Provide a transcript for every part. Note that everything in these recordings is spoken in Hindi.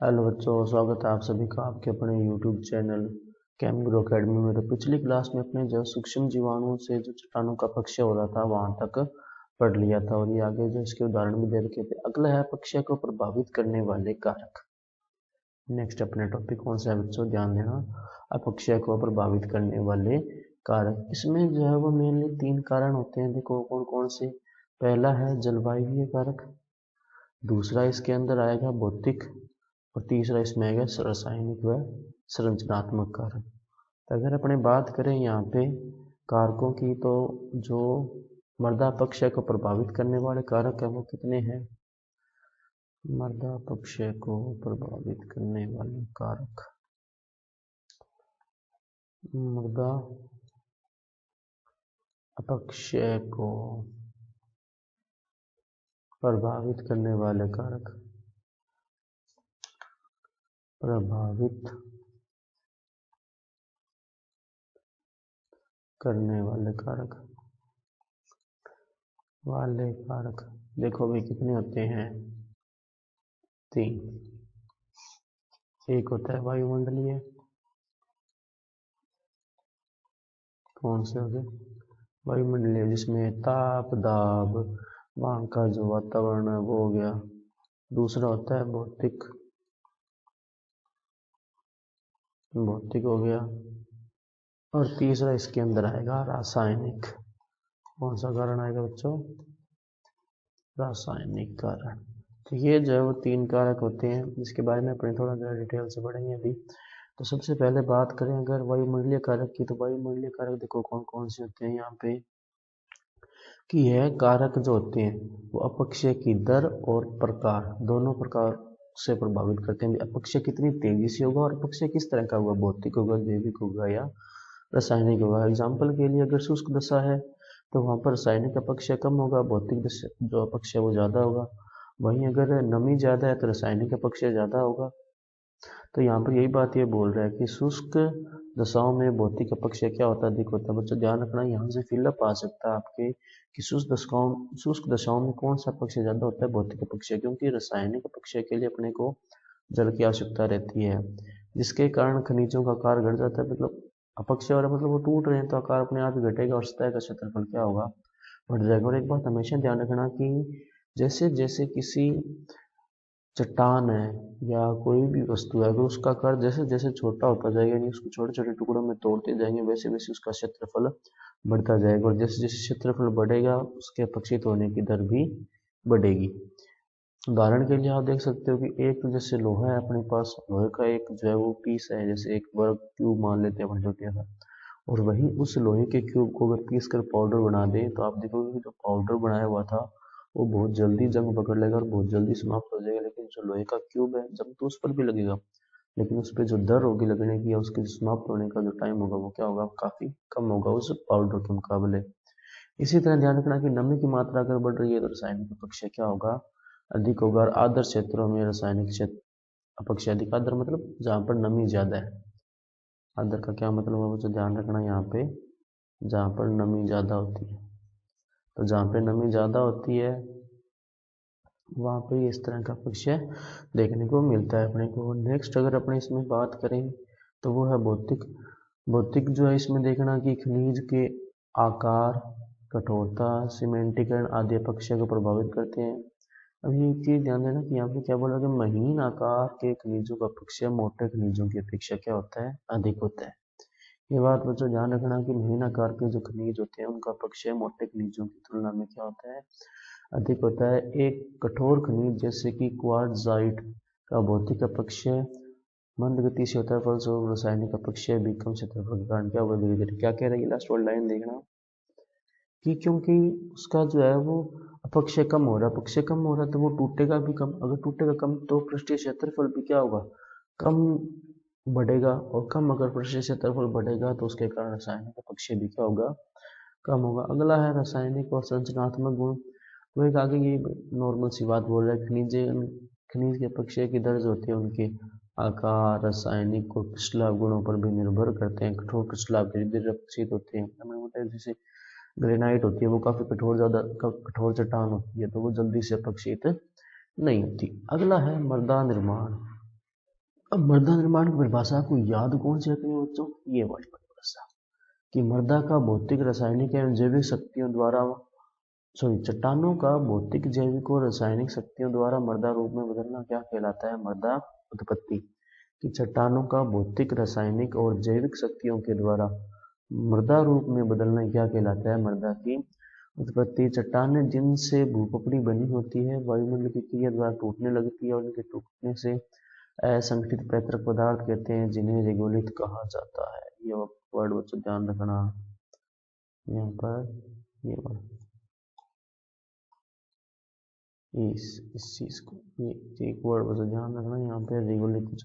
हेलो बच्चों, स्वागत है आप सभी का आपके अपने यूट्यूब चैनल केम ग्रो अकेडमी में। तो पिछली क्लास में अपने जो सूक्ष्म जीवाणुओं से जो चट्टानों का अपक्षय हो रहा था वहां तक पढ़ लिया था, और ये आगे जो इसके उदाहरण भी दे रखे थे। अगला है अपक्षय को प्रभावित करने वाले कारक। नेक्स्ट अपने टॉपिक कौन सा है बच्चों, ध्यान देना। अपक्षय को प्रभावित करने वाले कारक, इसमें जो है वो मेनली 3 कारण होते हैं। देखो कौन कौन से। पहला है जलवायु कारक, दूसरा इसके अंदर आएगा भौतिक, और तीसरा इसमें आएगा रासायनिक व संरचनात्मक कारक। तो अगर अपने बात करें यहाँ पे कारकों की, तो जो मृदा अपक्षय को प्रभावित करने वाले कारक है वो कितने हैं। मृदा अपक्षय को प्रभावित करने वाले कारक, मृदा अपक्षय को प्रभावित करने वाले कारक, प्रभावित करने वाले कारक देखो भाई कितने होते हैं, 3। एक होता है वायुमंडलीय, कौन से हो गए वायुमंडलीय, जिसमें ताप दाब वहाँ का जो वातावरण है वो हो गया। दूसरा होता है भौतिक, भौतिक हो गया। और तीसरा इसके अंदर आएगा रासायनिक। कौन सा कारण आएगा बच्चों, रासायनिक कारण। तो ये जो है वो 3 कारक होते हैं, जिसके बारे में अपने थोड़ा ज़्यादा डिटेल से पढ़ेंगे अभी। तो सबसे पहले बात करें अगर वायुमंडलीय कारक की, तो वायुमंडलीय कारक देखो कौन कौन से होते हैं यहाँ पे, कि यह कारक जो होते हैं वो अपक्षय की दर और प्रकार, दोनों प्रकार से प्रभावित करते हैं। अपक्षय कितनी तेजी से होगा और अपक्षय किस तरह का होगा, भौतिक होगा, जैविक होगा या रासायनिक होगा। एग्जाम्पल के लिए अगर शुष्क दशा है तो वहाँ पर रासायनिक अपक्षय कम होगा, भौतिक जो अपक्षय वो ज़्यादा होगा। वहीं अगर नमी ज़्यादा है तो रासायनिक अपक्षय ज़्यादा होगा। तो यहाँ पर यही बात ये बोल रहा है कि शुष्क दशाओं में भौतिक अपक्षय क्या होता है, अधिक होता है। बच्चों ध्यान रखना, यहाँ से फिलअप आ सकता है आपके कि शुष्क दशाओं में कौन सा अपक्षय ज्यादा होता है, भौतिक अपक्षय। क्योंकि रासायनिक अपक्षय के लिए अपने को जल की आवश्यकता रहती है, जिसके कारण खनिजों का आकार घट जाता है। मतलब अपक्षय और मतलब वो टूट रहे हैं तो आकार अपने आप ही घटेगा और सतह का क्षेत्रफल क्या होगा, बढ़ जाएगा। और एक बात हमेशा ध्यान रखना कि जैसे जैसे किसी चट्टान है या कोई भी वस्तु है, अगर उसका आकार जैसे जैसे छोटा होता जाएगा, यानी उसको छोटे छोटे टुकड़ों में तोड़ते जाएंगे, वैसे वैसे उसका क्षेत्रफल बढ़ता जाएगा। और जैसे जैसे क्षेत्रफल बढ़ेगा उसके अपक्षित होने की दर भी बढ़ेगी। उदाहरण के लिए आप देख सकते हो कि एक जैसे लोहा है अपने पास, लोहे का एक जो है वो पीस है, जैसे एक वर्ग क्यूब मान लेते हैं अपन छोटे सा, और वही उस लोहे के क्यूब को अगर पीस कर पाउडर बना दें तो आप देखोगे कि जो पाउडर बनाया हुआ था वो बहुत जल्दी जंग पकड़ लेगा और बहुत जल्दी समाप्त हो जाएगा। लेकिन जो लोहे का क्यूब है जंग तो उस पर भी लगेगा, लेकिन उस पर जो दर होगी लगने की या उसके समाप्त होने का जो टाइम होगा वो क्या होगा, काफी कम होगा उस पाउडर के मुकाबले। इसी तरह ध्यान रखना कि नमी की मात्रा अगर बढ़ रही है तो रासायनिक अपक्षय क्या होगा, अधिक होगा। और आदर्श क्षेत्रों में रासायनिक क्षेत्र अपक्षय अधिक। आदर मतलब जहाँ पर नमी ज्यादा है। आदर का क्या मतलब है मुझे ध्यान रखना, यहाँ पे जहाँ पर नमी ज़्यादा होती है, तो जहाँ पे नमी ज़्यादा होती है वहाँ पे इस तरह का अपक्षय देखने को मिलता है अपने को। नेक्स्ट अगर अपने इसमें बात करें तो वो है भौतिक। भौतिक जो है इसमें देखना कि खनिज के आकार, कठोरता, सीमेंटीकरण आदि अपक्षय को प्रभावित करते हैं। अब ये एक चीज़ ध्यान देना कि यहाँ पे क्या बोला कि महीन आकार के खनिजों का अपक्षय मोटे खनिजों की अपेक्षा क्या होता है, अधिक होता है। ये बात बच्चों ध्यान रखना कि महीन आकार के जो खनिज होते हैं उनका अपक्षय मोटे खनिजों की तुलना में क्या होता है, अधिक होता है। एक कठोर खनिज जैसे कि क्वार्ट्जाइट का भौतिक अपक्षय मंद गति से होता है, फलस्वरूप रासायनिक अपक्षय भी कम क्षेत्रफल के कारण क्या होगा, धीरे धीरे। क्या कह रही है लास्ट वाली लाइन देखना कि क्योंकि उसका जो है वो अपक्षय कम हो रहा है, अपक्षय कम हो रहा है तो वो टूटेगा भी कम। अगर टूटेगा कम तो पृष्ठीय क्षेत्रफल भी क्या होगा, कम बढ़ेगा। और कम अगर पृष्ठीय क्षेत्रफल बढ़ेगा तो उसके कारण रासायनिक अपक्षय भी क्या होगा, कम होगा। अगला है रासायनिक और संरचनात्मक गुण। वो एक आगे ये नॉर्मल सी बात बोल रहा है, खनिज के अपक्षय की दर जो होती है उनके आकार, रासायनिक और क्रिस्टलाव गुणों पर भी निर्भर करते हैं। कठोर क्रिस्टलाव धीरे धीरे अपक्षित होते हैं। जैसे ग्रेनाइट होती है वो काफी कठोर, ज्यादा कठोर चट्टान होती है तो वो जल्दी से अपक्षित नहीं होती। अगला है मृदा निर्माण। अब मृदा निर्माण की परिभाषा को याद कौन से रखनी है बच्चों, ये वाली परिभाषा कि मृदा का भौतिक रासायनिक एवं जैविक शक्तियों द्वारा चट्टानों का भौतिक जैविक और रासायनिक शक्तियों द्वारा मृदा रूप में बदलना क्या कहलाता है, मृदा उत्पत्ति। कि चट्टानों का भौतिक रासायनिक और जैविक शक्तियों के द्वारा मृदा रूप में बदलना क्या कहलाता है, मृदा की उत्पत्ति। चट्टानें जिनसे भूपपड़ी बनी होती है वायुमंडल की क्रिया द्वारा टूटने लगती है और उनके टूटने से असंगठित पैतृक पदार्थ कहते हैं जिन्हें रेगोलिथ कहा जाता है। ये वर्ड बच्चों ध्यान रखना यहाँ पर, ये वर्ड इस चीज को, ये एक वर्ड बस ध्यान रखना यहाँ पे, रेगोलिथ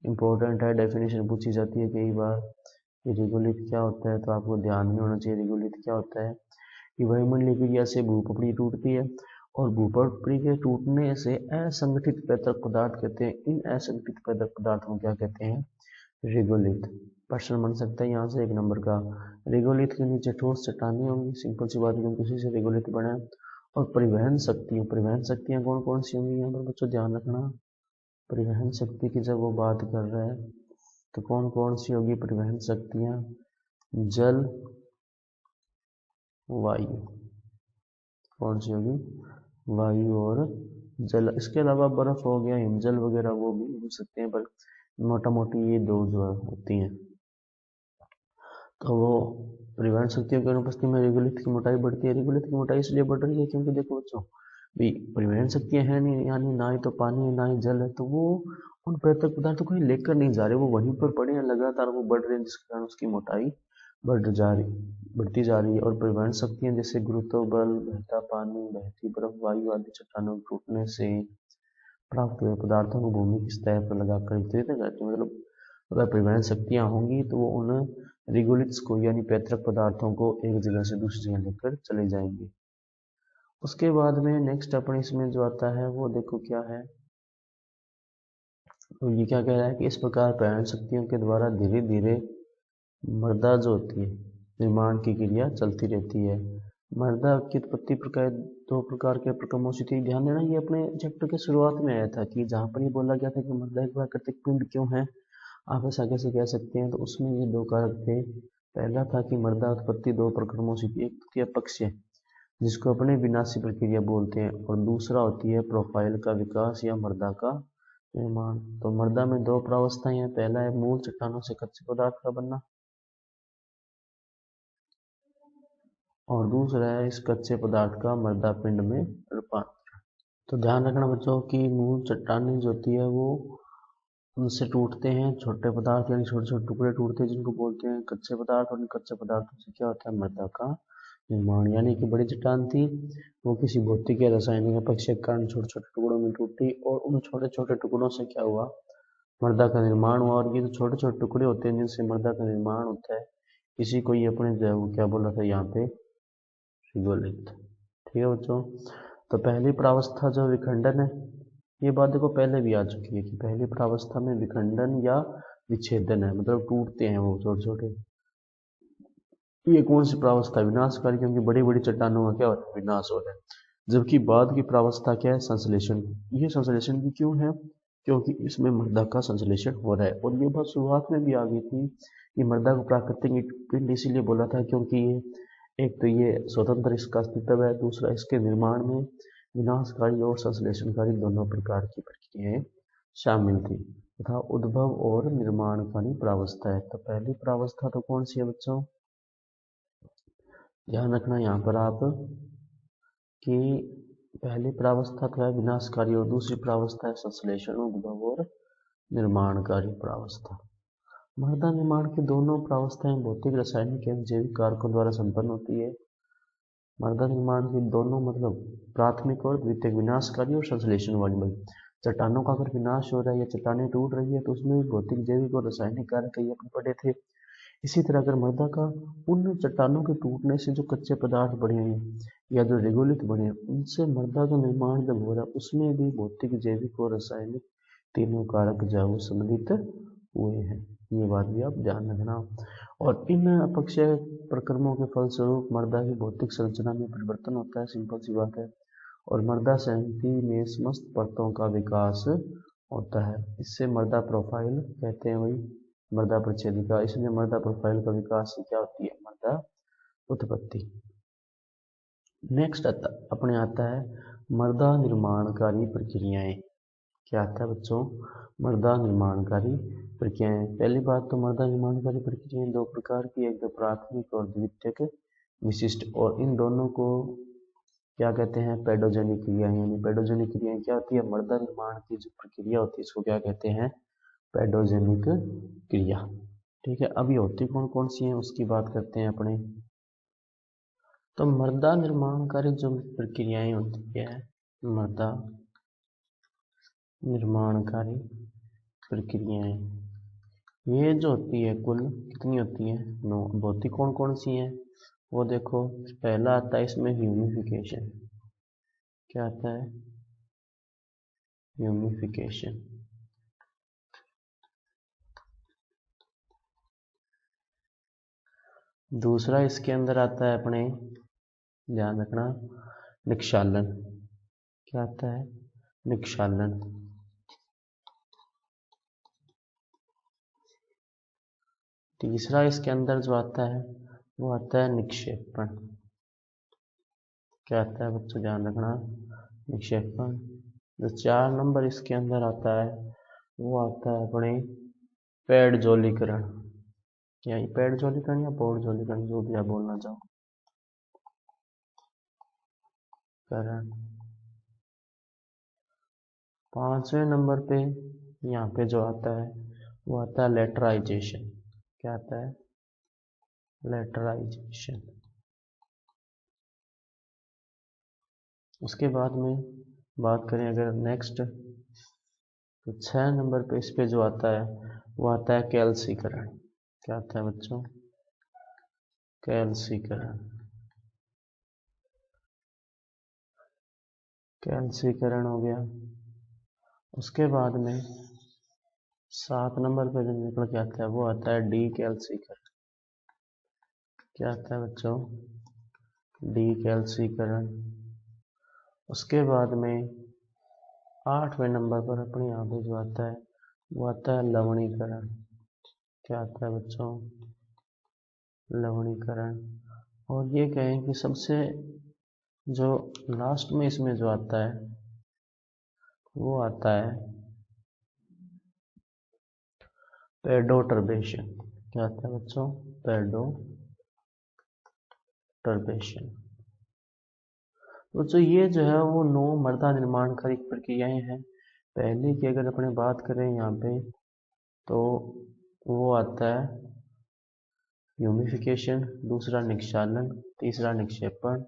इंपॉर्टेंट है, डेफिनेशन पूछी जाती है कई बार कि रेगोलिथ क्या होता है, तो आपको ध्यान में होना चाहिए। रेगोलिथ क्या होता है कि वायुमंडलीय क्रिया से भूपपड़ी टूटती है और भूपपड़ी के टूटने से असंगठित पैतृक पदार्थ कहते हैं। इन असंगठित पैतृक पदार्थों को क्या कहते हैं, रेगोलिथ। प्रश्न बन सकता है यहाँ से 1 नंबर का, रेगोलिथ के नीचे ठोस चट्टानें होंगी, सिंपल सी बात है, उसी से रेगोलिथ बना है। और परिवहन शक्तियाँ कौन कौन सी होंगी यहाँ पर बच्चों ध्यान रखना। परिवहन शक्ति की जब वो बात कर रहे हैं तो कौन कौन सी होगी परिवहन शक्तियाँ, जल वायु, कौन सी होगी, वायु और जल। इसके अलावा बर्फ हो गया, हिमजल वगैरह वो भी हो सकते हैं, पर मोटा मोटी ये 2 जो होती हैं। तो वो परिवहन शक्तियों की अनुपस्थिति में रेगोलिथ की मोटाई बढ़ती है। रेगोलिथ की मोटाई इसलिए बढ़ रही है क्योंकि देखो बच्चों भी परिवहन शक्तियां हैं नहीं, यानी ना ही तो पानी है ना ही जल है, तो वो उन पैतृक पदार्थों को लेकर नहीं जा रहे, वो वहीं पर पड़े हैं, लगातार वो बढ़ रहे हैं, जिस कारण उसकी मोटाई बढ़ती जा रही है। और परिवहन शक्तियां जैसे गुरुत्व बल, बहता पानी, बहती बर्फ, वायु आदि चट्टानों के टूटने से प्राप्त हुए पदार्थों को भूमि की सतह पर लगाकर वितरित करते हैं। मतलब अगर परिवहन शक्तियां होंगी तो वो उन रेगोलिथ्स को यानी पैतृक पदार्थों को एक जगह से दूसरी जगह लेकर चले जाएंगे। उसके बाद में नेक्स्ट अपन इसमें जो आता है वो देखो क्या है, तो ये क्या कह रहा है कि इस प्रकार परिवहन शक्तियों के द्वारा धीरे धीरे मृदा जो होती है निर्माण की क्रिया चलती रहती है। मृदा की उत्पत्ति प्रकार 2 प्रकार के प्रक्रमों से थी। ध्यान देना ये अपने चैप्टर के शुरुआत में आया था कि जहाँ पर ये बोला गया था कि मृदा एक प्राकृतिक पिंड क्यों है, आप ऐसा कैसे कह सकते हैं, तो उसमें ये 2 कारक थे। पहला था कि मृदा उत्पत्ति 2 प्रक्रमों से थी, एक होती है अपक्षय जिसको अपने विनाशी प्रक्रिया बोलते हैं, और दूसरा होती है प्रोफाइल का विकास या मृदा का निर्माण। तो मृदा में 2 प्रावस्थाएं हैं, पहला है मूल चट्टानों से कच्चे पदार्थ का बनना और दूसरा है इस कच्चे पदार्थ का मृदा पिंड में रूपांतरण। तो ध्यान रखना बच्चों की मूल चट्टानें जो होती है वो उनसे टूटते हैं छोटे पदार्थ यानी छोटे छोटे टुकड़े टूटते हैं जिनको बोलते हैं कच्चे पदार्थ, और इन कच्चे पदार्थों से क्या होता है मृदा का निर्माण। यानी कि बड़ी चट्टान थी वो किसी भौतिक या रासायनिक अपक्षय के कारण छोटे छोटे टुकड़ों में टूटी और उन छोटे छोटे टुकड़ों से क्या हुआ मृदा का निर्माण हुआ। और ये जो छोटे छोटे टुकड़े होते हैं जिनसे मृदा का निर्माण होता है इसी को ये अपने जो है वो क्या बोला था यहाँ पे, रेगोलिथ। ठीक है बच्चों, तो पहली प्रावस्था जो विखंडन है, ये बात देखो पहले भी आ चुकी है कि पहली प्रावस्था में विखंडन या विच्छेदन है, मतलब टूटते हैं वो छोटे छोटे। ये कौन सी प्रावस्था, विनाशकारी, क्योंकि बड़ी बड़ी चट्टानों का क्या हो रहा है विनाश हो रहा है। जबकि बाद की प्रावस्था क्या है, संश्लेषण। ये संश्लेषण भी क्यों है, क्योंकि इसमें मृदा का संश्लेषण हो रहा है। और ये बात शुरुआत में भी आ गई थी कि मृदा को प्राकृतिक पिंड इसीलिए बोला था क्योंकि ये एक तो ये स्वतंत्र इसका अस्तित्व है, दूसरा इसके निर्माण में विनाशकारी और संश्लेषणकारी दोनों प्रकार की प्रक्रियाएं शामिल थी तथा उद्भव और निर्माणकारी प्रावस्था है। तो पहली प्रावस्था तो कौन सी है बच्चों, ध्यान रखना यहाँ पर आप कि पहली प्रावस्था तो है विनाशकारी और दूसरी प्रावस्था है संश्लेषण, उद्भव और निर्माणकारी प्रावस्था। मृदा निर्माण की दोनों प्रावस्थाएं भौतिक, रासायनिक एवं जैविक कारकों द्वारा संपन्न होती है। मृदा निर्माण की दोनों मतलब प्राथमिक और द्वितीयक, विनाशकारी और संश्लेषण वाली। भाई चट्टानों का अगर विनाश हो रहा है या चट्टानें टूट रही है तो उसमें भी भौतिक, जैविक और रासायनिक कारक ये अपन पढ़े थे। इसी तरह अगर मृदा का उन चट्टानों के टूटने से जो कच्चे पदार्थ बने हैं या जो रेगोलिथ बने हैं उनसे मृदा का निर्माण जब हो रहा है उसमें भी भौतिक, जैविक और रासायनिक तीनों कारक जो है वो सम्मिलित हुए हैं। ये बात भी आप ध्यान रखना। और इन अपक्षय प्रक्रमों के फलस्वरूप मृदा की भौतिक संरचना में परिवर्तन होता है, सिंपल सी बात है। और मृदा संहति में समस्त परतों का विकास होता है। इससे मृदा प्रोफाइल कहते हैं वही मृदा परिच्छेदिका। इसलिए मृदा प्रोफाइल का विकास क्या होती है, मृदा उत्पत्ति। नेक्स्ट अपने आता है मृदा निर्माणकारी प्रक्रियाएं। क्या आता है बच्चों, मृदा निर्माणकारी प्रक्रियाएं। पहली बात तो मृदा निर्माणकारी प्रक्रियाएं दो प्रकार की, एक तो प्राथमिक और द्वितीयक विशिष्ट, और इन दोनों को क्या कहते हैं, पेडोजेनिक क्रियाएं। यानी पेडोजेनिक क्रियाएं क्या होती है, मृदा निर्माण की जो प्रक्रिया होती है इसको क्या कहते हैं, पेडोजेनिक क्रिया। ठीक है, अब ये होती कौन कौन सी हैं उसकी बात करते हैं अपने। तो मृदा निर्माणकारी जो प्रक्रियाएं होती है, मृदा निर्माणकारी प्रक्रियाएं, ये जो होती है कुल कितनी होती है, 9। भौतिक कौन कौन सी हैं वो देखो। पहला आता है इसमें ह्यूमिफिकेशन। क्या आता है, ह्यूमिफिकेशन। दूसरा इसके अंदर आता है अपने, ध्यान रखना, निक्षालन। क्या आता है, निक्षालन। तीसरा इसके अंदर जो आता है वो आता है निक्षेपण। क्या आता है बच्चों, ध्यान रखना, निक्षेपण। जो 4 नंबर इसके अंदर आता है वो आता है अपने पेडजोलीकरण। या पेडजोलीकरण या पौडजोलीकरण, जो भी आप बोलना चाहो, करण। 5वें नंबर पे यहाँ पे जो आता है वो आता है लेटराइजेशन। क्या आता है, लेटराइजेशन। उसके बाद में बात करें अगर नेक्स्ट, तो 6 नंबर पे इस पे जो आता है वो आता है कैल्सीकरण। क्या आता है बच्चों, कैल्सीकरण। कैल्सीकरण हो गया। उसके बाद में 7 नंबर पे जो निकल के आता है वो आता है डी कैल्सीकरण। क्या आता है बच्चों, डी कैल्सीकरण। उसके बाद में 8वें नंबर पर अपने यहाँ पे जो आता है वो आता है लवणीकरण। क्या आता है बच्चों, लवणीकरण। और ये कहें कि सबसे जो लास्ट में इसमें जो आता है वो आता है पेडोटर्बेशन। क्या आता है बच्चों, पेडोटर्बेशन। तो जो ये जो है वो 9 मृदा निर्माणकारी प्रक्रियाएं हैं। पहले की अगर अपने बात करें यहाँ पे तो वो आता है ह्यूमिफिकेशन, दूसरा निक्षालन, तीसरा निक्षेपण,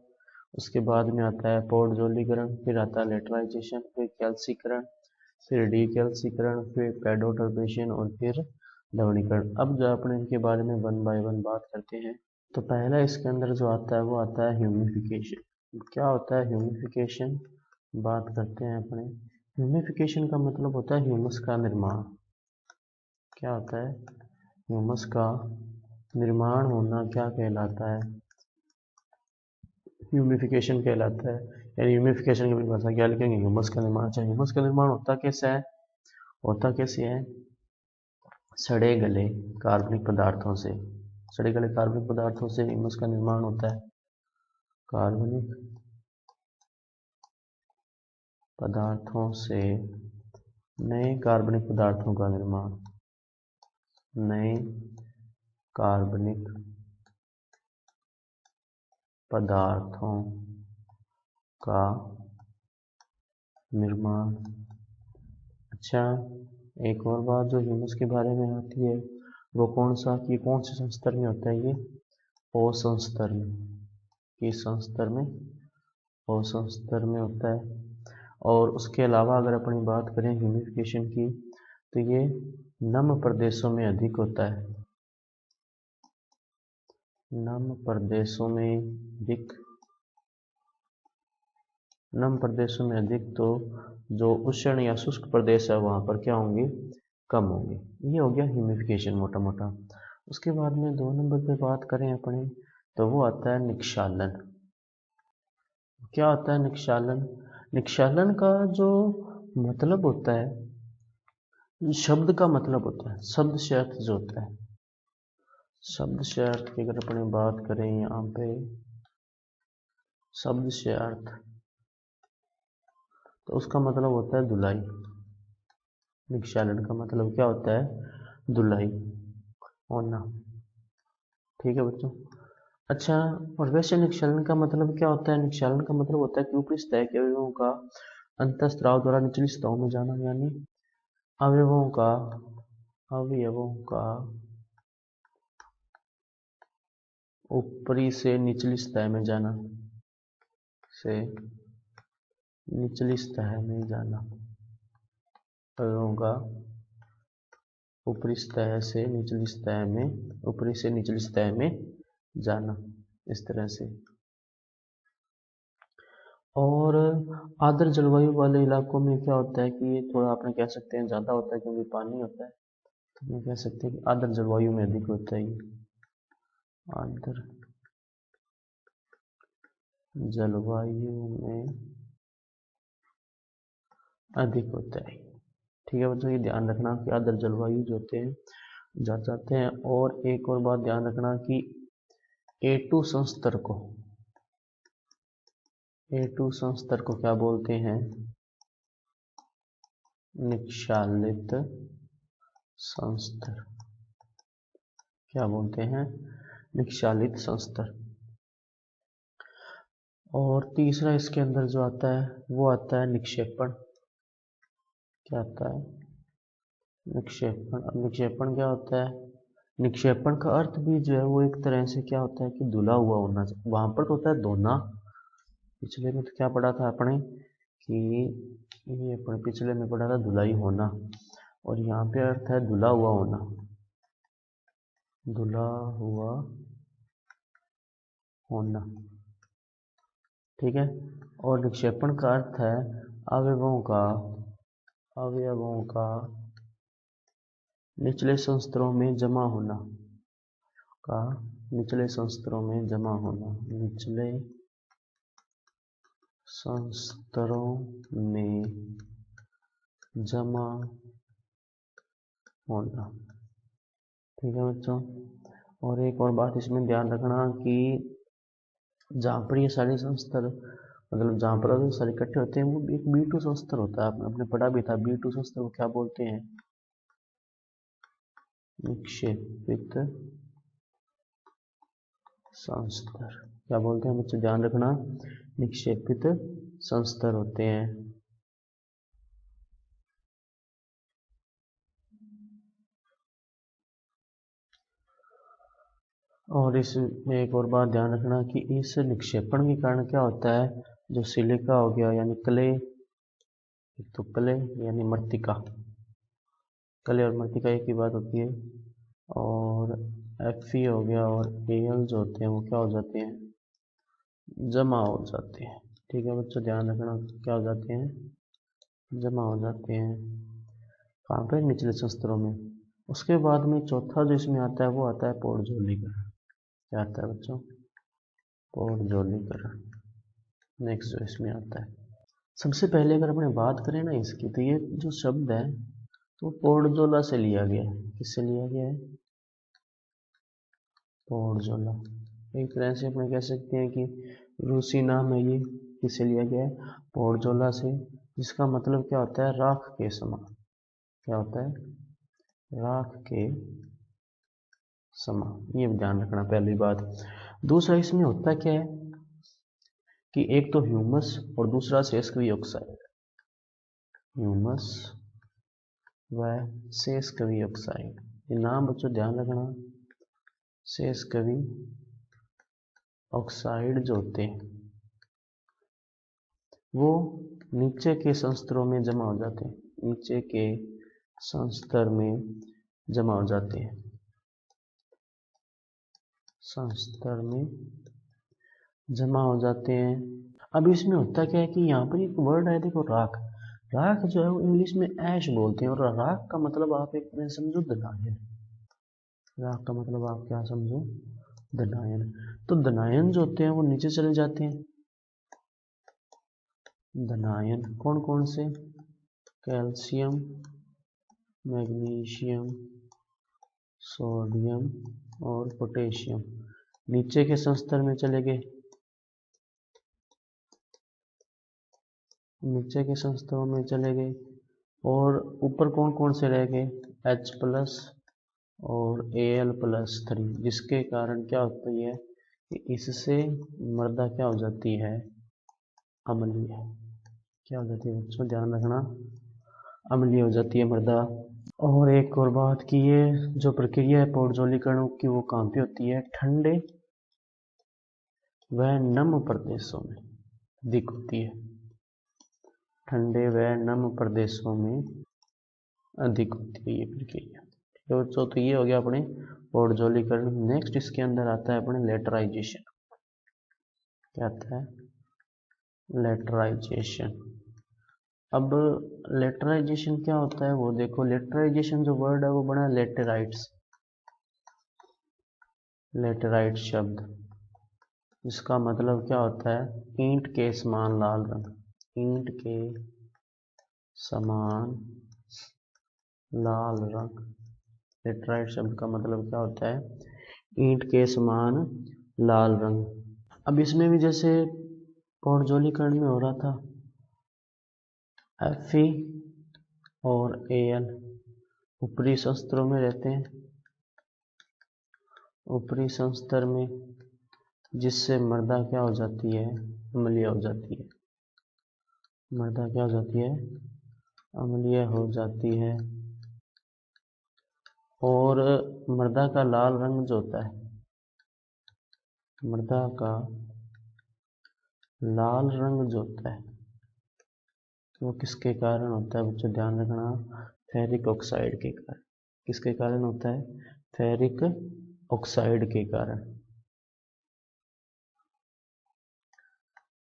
उसके बाद में आता है पौडजोलीकरण, फिर आता है लेटराइजेशन, फिर कैल्सीकरण, फिर डीकैल्सीकरण, फिर पेडोटर्बेशन और फिर लवणीकरण। अब जो अपने इनके बारे में 1 बाय 1 बात करते हैं। तो पहला इसके अंदर जो आता है वो आता है ह्यूमिफिकेशन। क्या होता है ह्यूमिफिकेशन, बात करते हैं अपने। ह्यूमिफिकेशन का मतलब होता है ह्यूमस का निर्माण। क्या होता है, ह्यूमस का निर्माण होना क्या कहलाता है, ह्यूमिफिकेशन कहलाता है। यानी ह्यूमिफिकेशन की परिभाषा क्या लिखेंगे, ह्यूमस का निर्माण। अच्छा, ह्यूमस का निर्माण होता कैसा है, होता कैसे है, सड़े गले कार्बनिक पदार्थों से। सड़े गले कार्बनिक पदार्थों से ह्यूमस का निर्माण होता है। कार्बनिक पदार्थों से नए कार्बनिक पदार्थों का निर्माण, नए कार्बनिक पदार्थों का निर्माण। अच्छा, एक और बात जो ह्यूमस के बारे में आती है वो कौन सा, कि कौन से संस्तर में होता है, ये ओ संस्तर में। किस संस्तर में, ओ संस्तर में होता है। और उसके अलावा अगर अपनी बात करें ह्यूमिफिकेशन की तो ये नम प्रदेशों में अधिक होता है। नम प्रदेशों में अधिक, नम प्रदेशों में अधिक, तो जो उष्ण या शुष्क प्रदेश है वहां पर क्या होंगे, कम होंगे। ये हो गया ह्यूमिफिकेशन मोटा मोटा। उसके बाद में 2 नंबर पे बात करें अपने तो वो आता है निक्षालन। क्या होता है निक्षालन, निक्षालन का जो मतलब होता है शब्द का मतलब होता है, शब्द से अर्थ जो होता है, शब्द से अर्थ की अगर अपने बात करें यहाँ पे शब्द से अर्थ, तो उसका मतलब होता है धुलाई। निक्षालन का मतलब क्या होता है? धुलाई होना। ठीक है बच्चों। अच्छा, और वैसे निक्षालन का मतलब क्या होता है? निक्षालन का मतलब होता है कि ऊपरी सतह के अवयवों का अंतःस्राव द्वारा निचली सतहों में जाना, यानी अवयवों का ऊपरी से निचली सतह में जाना, से निचली सतह में जाना, अवयवों का ऊपरी सतह से निचली सतह में, ऊपरी से निचली सतह में जाना, इस तरह से। और आर्द्र जलवायु वाले इलाकों में क्या होता है कि ये थोड़ा आपने कह सकते हैं ज़्यादा होता है क्योंकि पानी होता है, तो हम कह सकते हैं कि आर्द्र जलवायु में अधिक होता है। ये आर्द्र जलवायु में अधिक होता है। ठीक है बच्चों, ये ध्यान रखना कि आर्द्र जलवायु जो होते हैं जा जाते हैं। और एक और बात ध्यान रखना कि A2 संस्तर को, A2 संस्तर को क्या बोलते हैं? निक्षालित संस्तर। क्या बोलते हैं? निक्षालित संस्तर। और तीसरा इसके अंदर जो आता है वो आता है निक्षेपण। क्या आता है? निक्षेपण। अब निक्षेपण क्या होता है? निक्षेपण का अर्थ भी जो है वो एक तरह से क्या होता है कि धुला हुआ होना। वहां पर तो होता है धोना, पिछले में तो क्या पढ़ा था अपने कि ये अपने पिछले में पढ़ा था धुलाई होना, और यहाँ पे अर्थ है धुला हुआ होना, धुला हुआ होना। ठीक है। और निक्षेपण का अर्थ है अवयवों का निचले संस्तरों में जमा होना, का निचले संस्तरों में जमा होना, निचले संस्तरों में जमा होना। ठीक है बच्चों। और एक और बात इसमें ध्यान रखना कि जहाँ पर ये सारे संस्तर, मतलब जहाँ पर अवयव सारे इकट्ठे होते हैं, वो एक B2 संस्तर होता है। आपने पढ़ा भी था B2 संस्तर को क्या बोलते हैं? निक्षेपित संस्तर। क्या बोलते हैं बच्चे? ध्यान रखना, निक्षेपित संस्तर होते हैं। और इसमें एक और बात ध्यान रखना कि इस निक्षेपण के कारण क्या होता है, जो सिलिका हो गया यानी क्ले, तो क्ले यानी मृत्तिका, क्ले और मृत्तिका एक ही बात होती है, और Fe हो गया और Al जो होते हैं वो क्या हो जाते हैं? जमा हो जाते हैं। ठीक है बच्चों, ध्यान रखना, क्या हो जाते हैं? जमा हो जाते हैं। कहाँ पे? निचले संस्तरों में। उसके बाद में चौथा जो इसमें आता है वो आता है पौडजोलीकरण। क्या आता है बच्चों? पौडजोलीकरण नेक्स्ट जो इसमें आता है। सबसे पहले अगर अपने बात करें ना इसकी, तो ये जो शब्द है तो पौडजोला से लिया गया है। किससे लिया गया है? पौडजोला। एक तरह से अपने कह सकते हैं कि रूसी नाम है ये। किससे लिया गया है? पौडजोला से, जिसका मतलब क्या होता है? राख के समान। क्या होता है? राख के समान। ये ध्यान रखना पहली बात। दूसरा इसमें होता क्या है कि एक तो ह्यूमस और दूसरा शेषकवि ऑक्साइड। ह्यूमस व शेषकवि ऑक्साइड, ये नाम बच्चों ध्यान रखना। शेषकवि ऑक्साइड जो होते हैं वो नीचे के संस्तरों में जमा हो जाते हैं, नीचे के संस्तर में जमा हो जाते हैं, संस्तर में जमा हो जाते हैं। अब इसमें होता क्या है कि यहाँ पर एक वर्ड है, देखो, राख। राख जो है वो इंग्लिश में ऐश बोलते हैं, और राख का मतलब आप एक समझो दनायन। राख का मतलब आप क्या समझो? दनायन। तो दनायन जो होते हैं वो नीचे चले जाते हैं। दनायन कौन कौन से? कैल्शियम, मैग्नीशियम, सोडियम और पोटेशियम नीचे के संस्तर में चले गए, नीचे के संस्तरों में चले गए। और ऊपर कौन कौन से रह गए, H प्लस और Al+3, जिसके कारण क्या होती है कि इससे मृदा क्या हो जाती है, अम्लीय। क्या हो जाती है बच्चों, ध्यान रखना, अम्लीय हो जाती है मृदा। और एक और बात की ये जो प्रक्रिया है पौधजलीकरण की वो कहाँ पे होती है, ठंडे व नम प्रदेशों में अधिक होती है, ठंडे व नम प्रदेशों में अधिक होती है ये प्रक्रिया। ठीक है बच्चों, तो ये हो गया अपने पौधजलीकरण। नेक्स्ट इसके अंदर आता है अपने लेटराइजेशन। क्या आता है, लेटराइजेशन। अब लेटराइजेशन क्या होता है वो देखो, लेटराइजेशन जो वर्ड है वो बना लेटेराइट्स, लेटेराइट शब्द, इसका मतलब क्या होता है, ईंट के समान लाल रंग, ईंट के समान लाल रंग। लेटराइट शब्द का मतलब क्या होता है, ईंट के समान लाल रंग। अब इसमें भी जैसे पौधजलीकरण में हो रहा था, Fe और Al ऊपरी संस्तरों में रहते हैं, ऊपरी संस्तर में, जिससे मृदा क्या हो जाती है, अम्लीय हो जाती है, मृदा क्या हो जाती है, अम्लीय हो जाती है। और मृदा का लाल रंग जो होता है, मृदा का लाल रंग जो होता है वो किसके कारण होता है बच्चों, ध्यान रखना, फेरिक ऑक्साइड के कारण। किसके कारण होता है, फेरिक ऑक्साइड के कारण,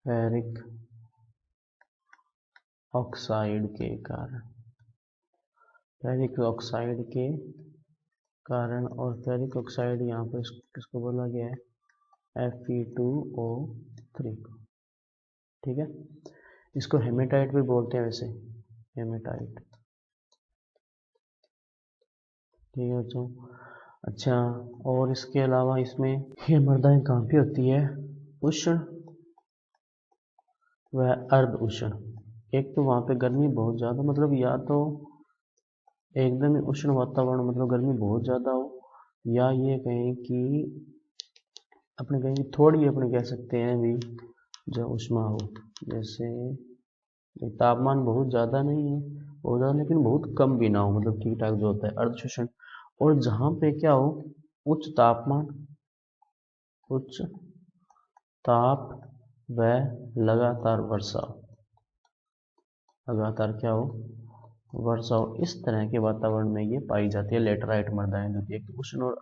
फेरिक ऑक्साइड के कारण, फेरिक ऑक्साइड के कारण। और फेरिक ऑक्साइड यहाँ पर किसको बोला गया है, Fe2O3 को। ठीक है, इसको हेमेटाइट भी बोलते हैं वैसे, हेमेटाइट। ठीक है बच्चों, अच्छा, और इसके अलावा इसमें ये मृदाएं कहाँ पे होती है, उष्ण व अर्ध उष्ण। एक तो वहाँ पे गर्मी बहुत ज़्यादा, मतलब या तो एकदम ही उष्ण वातावरण, मतलब गर्मी बहुत ज़्यादा हो, या ये कहें कि अपने कहें थोड़ी, अपने कह सकते हैं भी जो उष्मा हो, जैसे तापमान बहुत ज़्यादा नहीं है, बहुत ज़्यादा लेकिन बहुत कम भी ना हो, मतलब ठीक ठाक जो होता है, अर्ध शोषण। और जहाँ पे क्या हो, उच्च तापमान, उच्च ताप व लगातार वर्षा, लगातार क्या हो, वर्षा हो, इस तरह के वातावरण में ये पाई जाती है लेटराइट मृदाएं, जो एक उष्ण और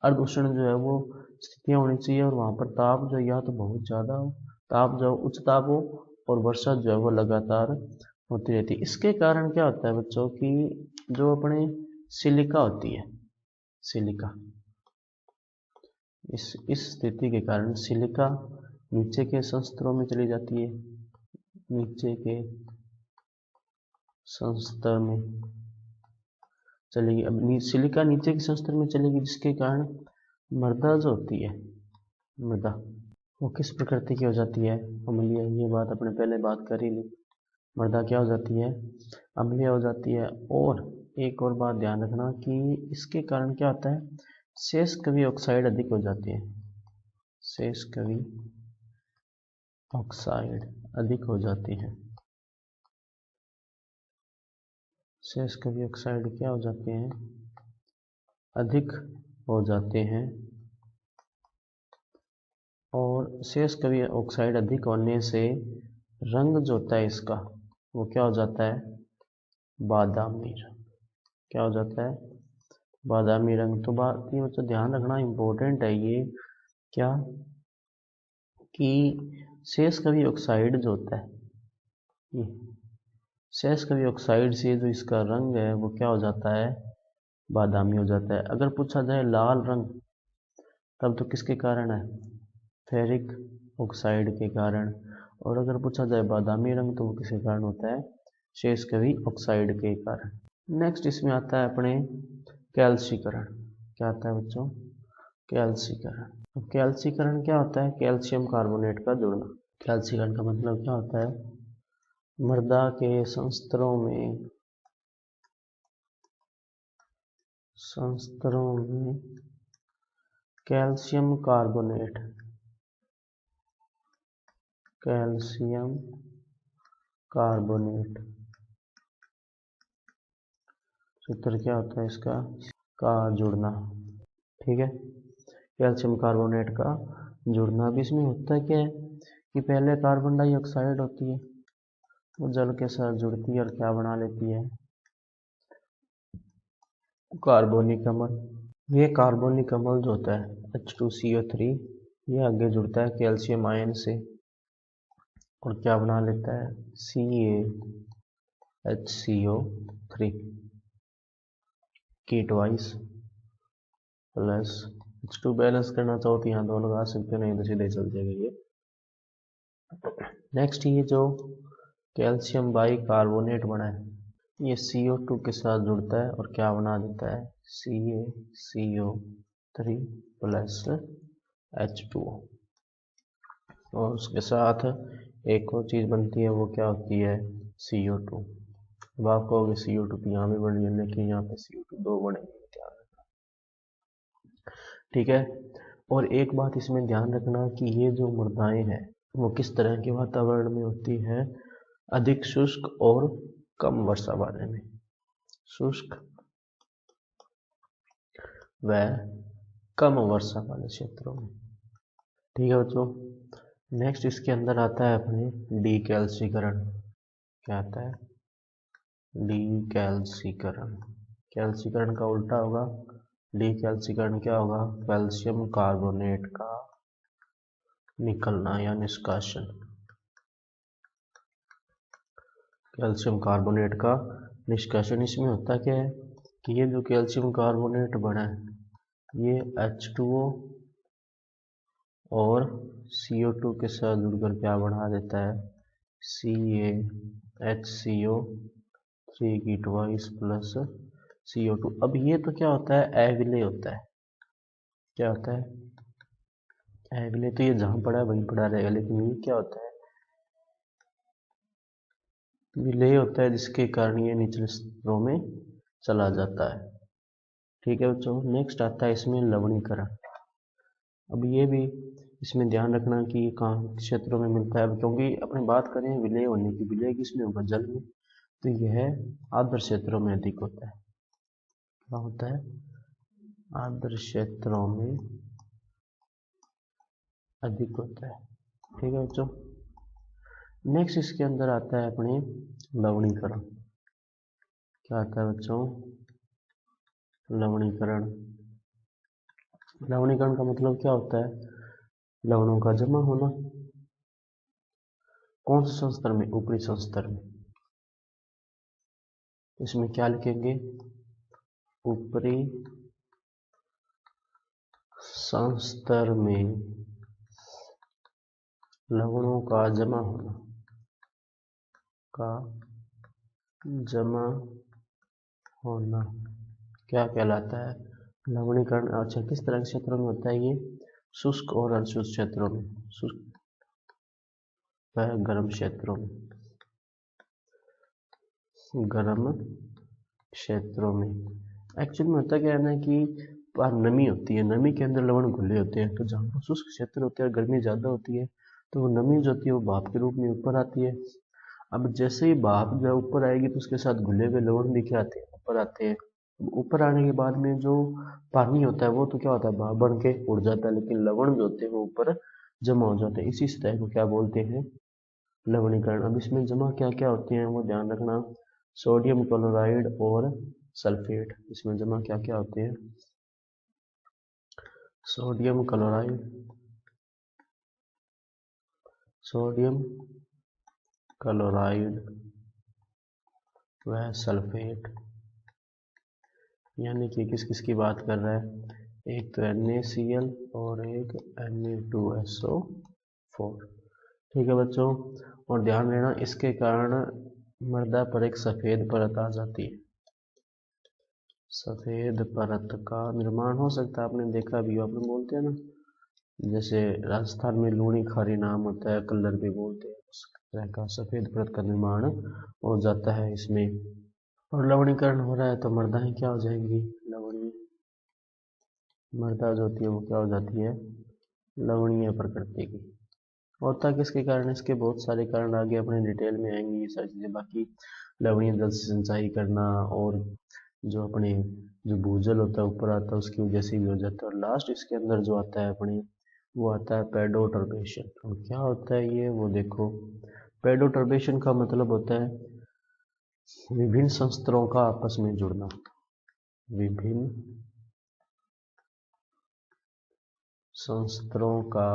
अर्ध उष्ण जो है वो स्थितियाँ होनी चाहिए। और वहाँ पर ताप जो या तो बहुत ज़्यादा हो, ताप जो उच्च ताप हो, और वर्षा जो है वो लगातार होती रहती है। इसके कारण क्या होता है बच्चों की जो अपने सिलिका होती है, सिलिका, इस स्थिति के कारण सिलिका नीचे के संस्तरों में चली जाती है, नीचे के संस्तर में चलेगी। अब सिलिका नीचे के संस्तर में चलेगी, जिसके कारण मृदा जो होती है, मृदा वो किस प्रकृति की हो जाती है, अम्लीय। ये बात अपने पहले बात कर ही ली, मृदा क्या हो जाती है, अम्लीय हो जाती है। और एक और बात ध्यान रखना कि इसके कारण क्या होता है, शेष कवि ऑक्साइड अधिक हो जाती है, शेष कवि ऑक्साइड अधिक हो जाती है, शेष कवि ऑक्साइड क्या हो जाते हैं, अधिक हो जाते हैं। और शेष कवि ऑक्साइड अधिक होने से रंग जो होता है इसका वो क्या हो जाता है, बादामी रंग। क्या हो जाता है, बादामी रंग। तो बात ये बच्चों ध्यान रखना इम्पोर्टेंट है ये, क्या कि शेष कवि ऑक्साइड जो होता है, ये शेष कवि ऑक्साइड से जो इसका रंग है वो क्या हो जाता है, बादामी हो जाता है। अगर पूछा जाए लाल रंग, तब तो किसके कारण है, फेरिक ऑक्साइड के कारण। और अगर पूछा जाए बादामी रंग, तो वो किसके कारण होता है, शेष कवि ऑक्साइड के कारण। नेक्स्ट इसमें आता है अपने कैल्सीकरण। क्या आता है बच्चों? कैल्सीकरण। तो कैल्सीकरण क्या होता है? कैल्शियम कार्बोनेट का जुड़ना। कैल्सीकरण का मतलब क्या होता है? मृदा के संस्तरों में कैल्शियम कार्बोनेट सूत्र क्या होता है इसका? का जुड़ना। ठीक है, कैल्शियम कार्बोनेट का जुड़ना। भी इसमें होता है क्या है कि पहले कार्बन डाइऑक्साइड होती है, वो जल के साथ जुड़ती है और क्या बना लेती है? कार्बोनिक अम्ल। ये कार्बोनिक अम्ल जो होता है H2CO3, ये आगे जुड़ता है कैल्शियम आयन से और क्या बना लेता है? CaHCO3 की ट्वाइस प्लस H2 बैलेंस करना चाहो तो यहाँ 2 लगा सकते हो, नहीं तो सीधे चल जाएगा ये। नेक्स्ट ये जो कैल्शियम बाई कार्बोनेट बना है, ये CO2 के साथ जुड़ता है और क्या बना देता है? CaCO3 plus H2O। और उसके साथ एक और चीज़ बनती है, वो क्या होती है? CO2। अब आप कहोगे CO2 तो यहाँ भी बन रही है, लेकिन यहाँ पे CO2 2 बनेंगे, ध्यान रखना। ठीक है, और एक बात इसमें ध्यान रखना कि ये जो मृदाएं हैं वो किस तरह के वातावरण में होती है? अधिक शुष्क और कम वर्षा वाले में। शुष्क व कम वर्षा वाले क्षेत्रों में। ठीक है बच्चों, नेक्स्ट इसके अंदर आता है अपने डीकैल्सीकरण। क्या आता है? डीकैल्सीकरण। कैल्सीकरण का उल्टा होगा डीकैल्सीकरण। क्या होगा? कैल्शियम कार्बोनेट का निकलना या निष्कासन। कैल्शियम कार्बोनेट का निष्कासन। इसमें होता क्या है कि ये जो कैल्शियम कार्बोनेट बना है, ये H2O और CO2 के साथ जुड़कर क्या बना देता है? CaHCO3 की ट्वाइस प्लस CO2। अब ये तो क्या होता है? अविलेय होता है। क्या होता है? अविलेय। तो ये जहां पड़ा है वहीं पड़ा रहेगा, लेकिन ये क्या होता है? विलेय होता है, जिसके कारण ये निचले स्तरों में चला जाता है। ठीक है बच्चों, नेक्स्ट आता है इसमें लवणीकरण। अब ये भी इसमें ध्यान रखना कि कहाँ क्षेत्रों में मिलता है, क्योंकि अपनी बात करें विलय होने की, विलय किसमें होगा? जल में। तो यह आर्द्र क्षेत्रों में अधिक होता है। क्या होता है? आर्द्र क्षेत्रों में अधिक होता है। ठीक है बच्चों, नेक्स्ट इसके अंदर आता है अपने लवणीकरण। क्या आता है बच्चों? लवणीकरण। लवणीकरण का मतलब क्या होता है? लवणों का जमा होना। कौन से संस्तर में? ऊपरी संस्तर में। इसमें क्या लिखेंगे? ऊपरी संस्तर में लवणों का जमा होना, क्या कहलाता है? लवणीकरण। अच्छा, किस तरह के क्षेत्रों में होता है ये? शुष्क और अशुष्क क्षेत्रों में। शुष्क व गर्म क्षेत्रों में। गर्म क्षेत्रों में एक्चुअली में होता क्या है ना कि नमी होती है, नमी के अंदर लवण घुले होते हैं। तो जहाँ पर शुष्क क्षेत्र होते हैं, गर्मी ज़्यादा होती है, तो वो नमी जो होती है वो भाप के रूप में ऊपर आती है। अब जैसे ही भाप जो ऊपर आएगी तो उसके साथ घुले हुए लवण भी क्या आते हैं? ऊपर आते हैं। ऊपर आने के बाद में जो पानी होता है वो तो क्या होता है? भाप बन के उड़ जाता है, लेकिन लवण जो होते हैं वो ऊपर जमा हो जाते हैं। इसी सतह को क्या बोलते हैं? लवणीकरण। अब इसमें जमा क्या क्या होते हैं वो ध्यान रखना। सोडियम क्लोराइड और सल्फेट। इसमें जमा क्या क्या होते हैं? सोडियम क्लोराइड व सल्फेट। यानी कि किस किस की बात कर रहा है? एक तो NaCl और एक Na2SO4। ठीक है बच्चों, और ध्यान देना इसके कारण मृदा पर एक सफ़ेद परत आ जाती है। सफेद परत का निर्माण हो सकता है, आपने देखा भी, आप लोग बोलते हैं ना, जैसे राजस्थान में लूणी खारी नाम होता है, कलर भी बोलते हैं, उस तरह का सफेद परत का निर्माण हो जाता है इसमें। और लवणीकरण हो रहा है तो मृदाएं क्या हो जाएंगी, लवणीय मृदा जो होती है वो क्या हो जाती है, लवणीय प्रकृति की। होता किसके कारण, इसके बहुत सारे कारण आगे अपने डिटेल में आएंगे ये सारी चीज़ें। बाकी लवणीय जल से सिंचाई करना, और जो अपने जो भूजल होता है ऊपर आता है उसकी वजह से भी हो जाता है। और लास्ट इसके अंदर जो आता है अपने, वो आता है पेडोटर्बेशन। और क्या होता है ये, वो देखो, पेडोटर्बेशन का मतलब होता है विभिन्न संस्तरों का आपस में जुड़ना, विभिन्न संस्तरों का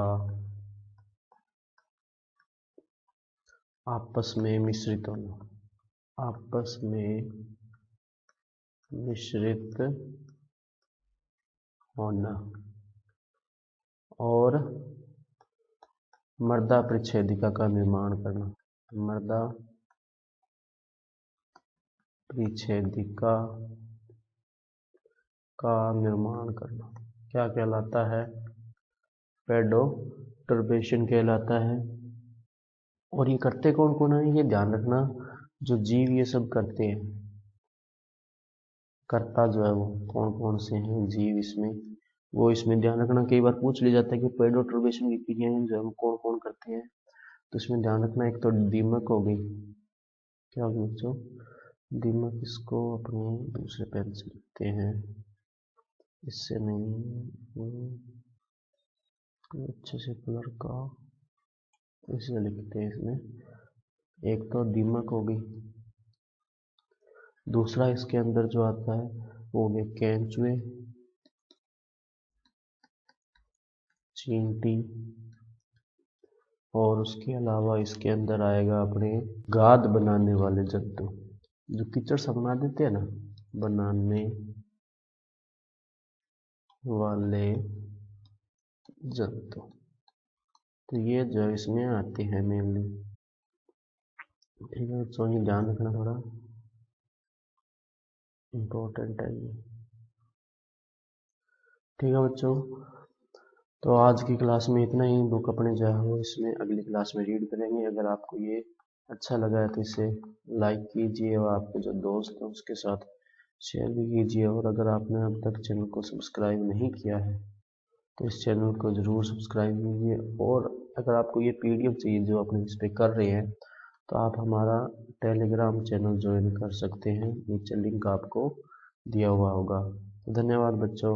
आपस में मिश्रित होना, आपस में मिश्रित होना, और मृदा परिच्छेदिका का निर्माण करना, मृदा परिच्छेदिका का निर्माण करना क्या कहलाता है, पेडोटर्बेशन कहलाता है। और ये करते कौन कौन है, ये ध्यान रखना, जो जीव ये सब करते हैं, कर्ता जो है वो कौन कौन से हैं जीव इसमें, वो इसमें ध्यान रखना। कई बार पूछ लिया जाता है कि पेडोटर्बेशन की क्रियाएं जो है वो कौन कौन करते हैं, तो इसमें ध्यान रखना, एक तो दीमक हो गई, क्या होगी बच्चों, दीमक, इसको अपने दूसरे पेन से लिखते हैं, इससे नहीं, अच्छे से कलर का इसे लिखते हैं इसमें। एक तो दीमक हो गई, दूसरा इसके अंदर जो आता है वो हो गया केंचुए, चींटी, और उसके अलावा इसके अंदर आएगा अपने गाद बनाने वाले जंतु, जो कीचड़ सा बना देते हैं ना, बनाने वाले जंतु, तो ये जो इसमें आते हैं मेनली। ठीक है बच्चों, ये ध्यान रखना, थोड़ा इम्पोर्टेंट है ये। ठीक है बच्चों, तो आज की क्लास में इतना ही। बुक अपने जो है वो इसमें अगली क्लास में रीड करेंगे। अगर आपको ये अच्छा लगा है तो इसे लाइक कीजिए, और आपके जो दोस्त हैं उसके साथ शेयर भी कीजिए। और अगर आपने अब तक चैनल को सब्सक्राइब नहीं किया है तो इस चैनल को ज़रूर सब्सक्राइब कीजिए। और अगर आपको ये पीडीएफ चाहिए जो अपने इस पर कर रहे हैं, तो आप हमारा टेलीग्राम चैनल ज्वाइन कर सकते हैं, नीचे लिंक आपको दिया हुआ होगा। धन्यवाद बच्चों।